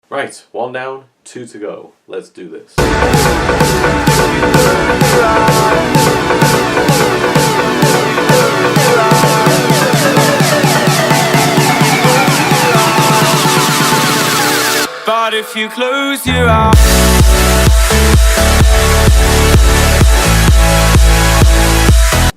Right, 1 down, 2 to go. Let's do this. But if you close your eyes,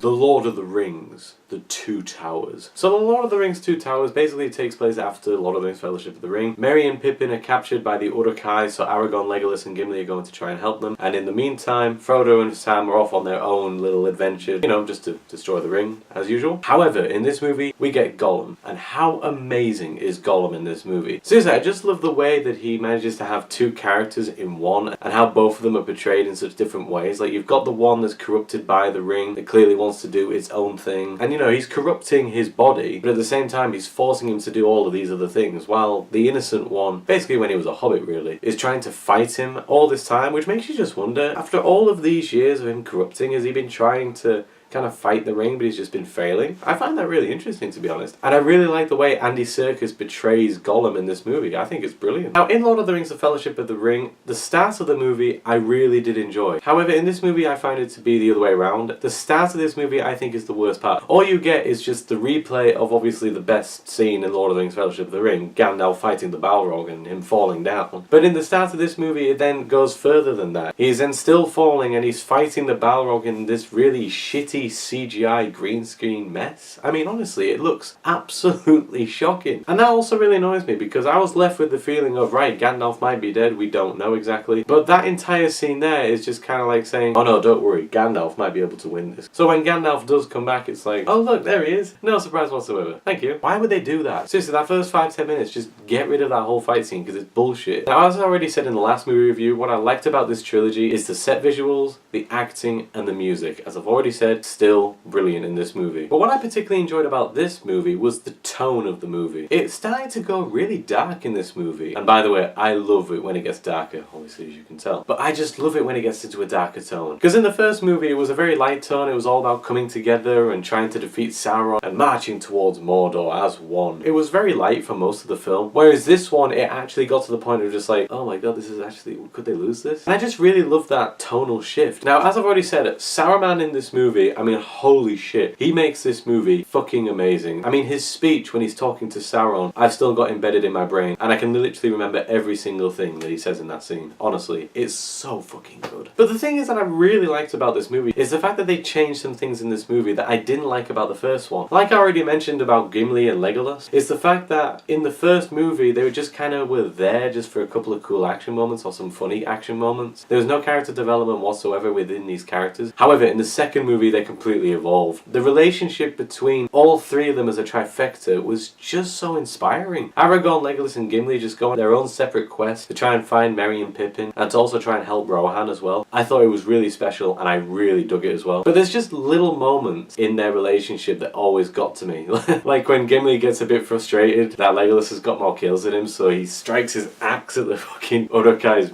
The Lord of the Rings, The Two Towers. So The Lord of the Rings, Two Towers basically takes place after Lord of the Rings Fellowship of the Ring. Merry and Pippin are captured by the Uruk-hai, so Aragorn, Legolas and Gimli are going to try and help them. And in the meantime, Frodo and Sam are off on their own little adventure, you know, just to destroy the ring, as usual. However, in this movie, we get Gollum. And how amazing is Gollum in this movie? Seriously, I just love the way that he manages to have two characters in one, and how both of them are portrayed in such different ways. Like, you've got the one that's corrupted by the ring, that clearly wants to do its own thing. And, you know, he's corrupting his body, but at the same time, he's forcing him to do all of these other things, while the innocent one, basically when he was a hobbit really, is trying to fight him all this time, which makes you just wonder, after all of these years of him corrupting, has he been trying to kind of fight the ring, but he's just been failing? I find that really interesting, to be honest. And I really like the way Andy Serkis betrays Gollum in this movie. I think it's brilliant. Now, in Lord of the Rings, The Fellowship of the Ring, the start of the movie I really did enjoy. However, in this movie I find it to be the other way around. The start of this movie I think is the worst part. All you get is just the replay of obviously the best scene in Lord of the Rings, Fellowship of the Ring, Gandalf fighting the Balrog and him falling down. But in the start of this movie it then goes further than that. He's then still falling and he's fighting the Balrog in this really shitty CGI green screen mess. I mean, honestly, it looks absolutely shocking. And that also really annoys me, because I was left with the feeling of, right, Gandalf might be dead, we don't know exactly. But that entire scene there is just kind of like saying, oh no, don't worry, Gandalf might be able to win this. So when Gandalf does come back, it's like, oh look, there he is. No surprise whatsoever. Thank you. Why would they do that? Seriously, that first 5-10 minutes, just get rid of that whole fight scene, because it's bullshit. Now, as I already said in the last movie review, what I liked about this trilogy is the set visuals, the acting, and the music. As I've already said, still brilliant in this movie. But what I particularly enjoyed about this movie was the tone of the movie. It started to go really dark in this movie. And by the way, I love it when it gets darker, obviously, as you can tell. But I just love it when it gets into a darker tone. Because in the first movie, it was a very light tone. It was all about coming together and trying to defeat Sauron and marching towards Mordor as one. It was very light for most of the film. Whereas this one, it actually got to the point of just like, oh my god, this is actually, could they lose this? And I just really love that tonal shift. Now, as I've already said, Saruman in this movie, I mean, holy shit, he makes this movie fucking amazing. I mean, his speech when he's talking to Sauron, I've still got embedded in my brain, and I can literally remember every single thing that he says in that scene. Honestly, it's so fucking good. But the thing is that I really liked about this movie is the fact that they changed some things in this movie that I didn't like about the first one. Like I already mentioned about Gimli and Legolas, is the fact that in the first movie they were just kind of were there just for a couple of cool action moments or some funny action moments. There was no character development whatsoever within these characters. However, in the second movie they completely evolved. The relationship between all three of them as a trifecta was just so inspiring. Aragorn, Legolas and Gimli just go on their own separate quest to try and find Merry and Pippin, and to also try and help Rohan as well. I thought it was really special and I really dug it as well. But there's just little moments in their relationship that always got to me. Like when Gimli gets a bit frustrated that Legolas has got more kills than him, so he strikes his axe at the fucking Uruk-hai's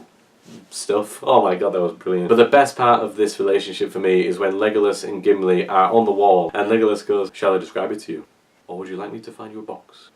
stuff. Oh my god, that was brilliant. But the best part of this relationship for me is when Legolas and Gimli are on the wall and Legolas goes, shall I describe it to you? Or would you like me to find you a box?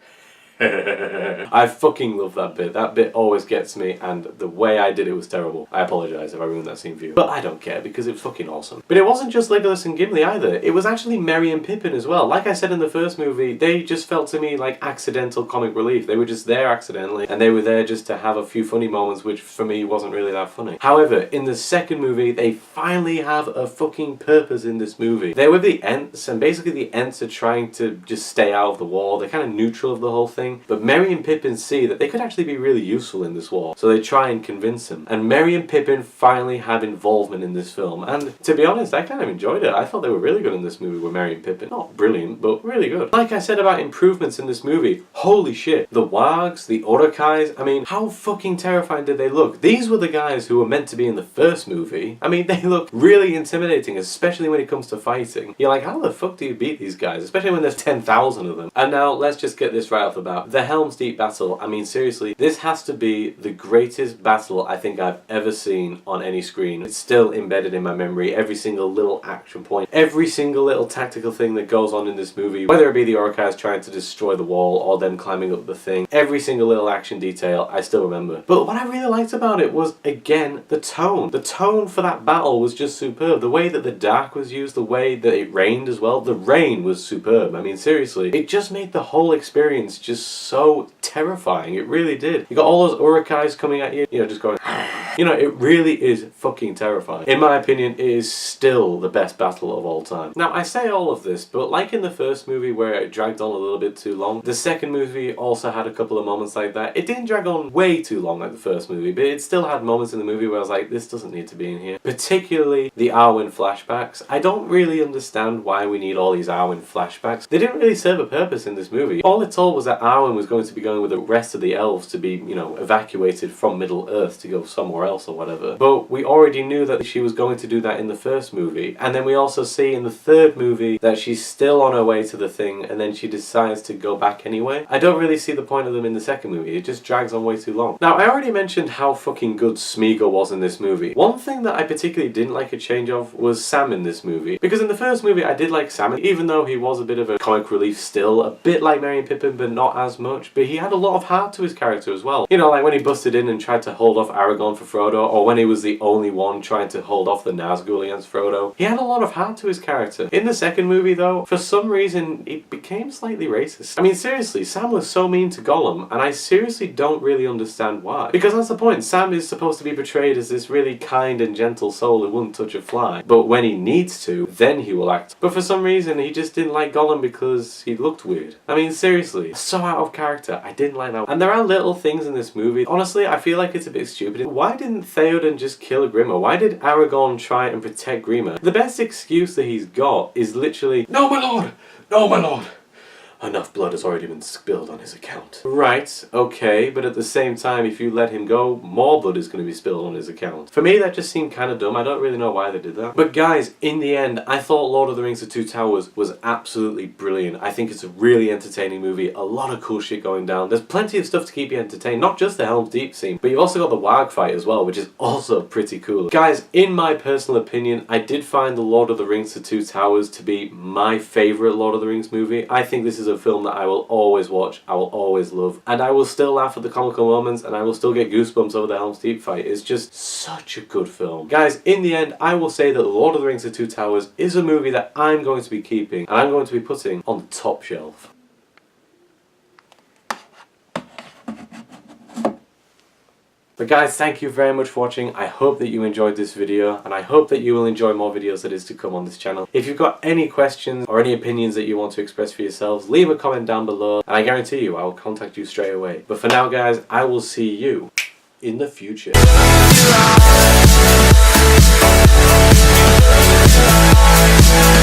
I fucking love that bit. That bit always gets me, and the way I did it was terrible. I apologise if I ruined that scene for you. But I don't care, because it was fucking awesome. But it wasn't just Legolas and Gimli either. It was actually Merry and Pippin as well. Like I said in the first movie, they just felt to me like accidental comic relief. They were just there accidentally, and they were there just to have a few funny moments, which for me wasn't really that funny. However, in the second movie, they finally have a fucking purpose in this movie. They're with the Ents, and basically the Ents are trying to just stay out of the war. They're kind of neutral of the whole thing. But Merry and Pippin see that they could actually be really useful in this war, so they try and convince him. And Merry and Pippin finally have involvement in this film, and to be honest, I kind of enjoyed it. I thought they were really good in this movie with Merry and Pippin. Not brilliant, but really good. Like I said about improvements in this movie, holy shit. The wargs, the Uruk-hais, I mean, how fucking terrifying did they look? These were the guys who were meant to be in the first movie. I mean, they look really intimidating, especially when it comes to fighting. You're like, how the fuck do you beat these guys? Especially when there's 10,000 of them. And now, let's just get this right off the bat. about the Helm's Deep battle, I mean seriously, this has to be the greatest battle I think I've ever seen on any screen. It's still embedded in my memory, every single little action point, every single little tactical thing that goes on in this movie, whether it be the Uruk-hais trying to destroy the wall or them climbing up the thing, every single little action detail I still remember. But what I really liked about it was, again, the tone. The tone for that battle was just superb. The way that the dark was used, the way that it rained as well, the rain was superb. I mean seriously, it just made the whole experience just so terrifying. It really did. You got all those Uruk-hais coming at you, you know, just going you know, it really is fucking terrifying. In my opinion, it is still the best battle of all time. Now, I say all of this, but like in the first movie where it dragged on a little bit too long, the second movie also had a couple of moments like that. It didn't drag on way too long like the first movie, but it still had moments in the movie where I was like, this doesn't need to be in here. Particularly the Arwen flashbacks. I don't really understand why we need all these Arwen flashbacks. They didn't really serve a purpose in this movie. All it told was that Arwen was going to be going with the rest of the elves to be, you know, evacuated from Middle-earth to go somewhere else or whatever. But we already knew that she was going to do that in the first movie. And then we also see in the third movie that she's still on her way to the thing and then she decides to go back anyway. I don't really see the point of them in the second movie. It just drags on way too long. Now, I already mentioned how fucking good Smeagol was in this movie. One thing that I particularly didn't like a change of was Sam in this movie. Because in the first movie I did like Sam, even though he was a bit of a comic relief still, a bit like Merry and Pippin but not as much. But he had a lot of heart to his character as well. You know, like when he busted in and tried to hold off Aragorn for Frodo, or when he was the only one trying to hold off the Nazgul against Frodo. He had a lot of heart to his character. In the second movie though, for some reason it became slightly racist. I mean seriously, Sam was so mean to Gollum and I seriously don't really understand why. Because that's the point, Sam is supposed to be portrayed as this really kind and gentle soul who won't touch a fly. But when he needs to, then he will act. But for some reason he just didn't like Gollum because he looked weird. I mean seriously, so out of character. I didn't like that. And there are little things in this movie. Honestly, I feel like it's a bit stupid. Why didn't Theoden just kill Grima? Why did Aragorn try and protect Grima? The best excuse that he's got is literally, "No, my lord! No, my lord! Enough blood has already been spilled on his account." Right, okay, but at the same time, if you let him go, more blood is going to be spilled on his account. For me, that just seemed kind of dumb. I don't really know why they did that. But guys, in the end, I thought Lord of the Rings: The Two Towers was absolutely brilliant. I think it's a really entertaining movie, a lot of cool shit going down. There's plenty of stuff to keep you entertained, not just the Helm's Deep scene, but you've also got the Warg fight as well, which is also pretty cool. Guys, in my personal opinion, I did find the Lord of the Rings: The Two Towers to be my favourite Lord of the Rings movie. I think this is a film that I will always watch, I will always love, and I will still laugh at the comical moments and I will still get goosebumps over the Helm's Deep fight. It's just such a good film. Guys, in the end, I will say that The Lord of the Rings: The Two Towers is a movie that I'm going to be keeping and I'm going to be putting on the top shelf. But guys, thank you very much for watching. I hope that you enjoyed this video and I hope that you will enjoy more videos that is to come on this channel. If you've got any questions or any opinions that you want to express for yourselves, leave a comment down below and I guarantee you I will contact you straight away. But for now guys, I will see you in the future.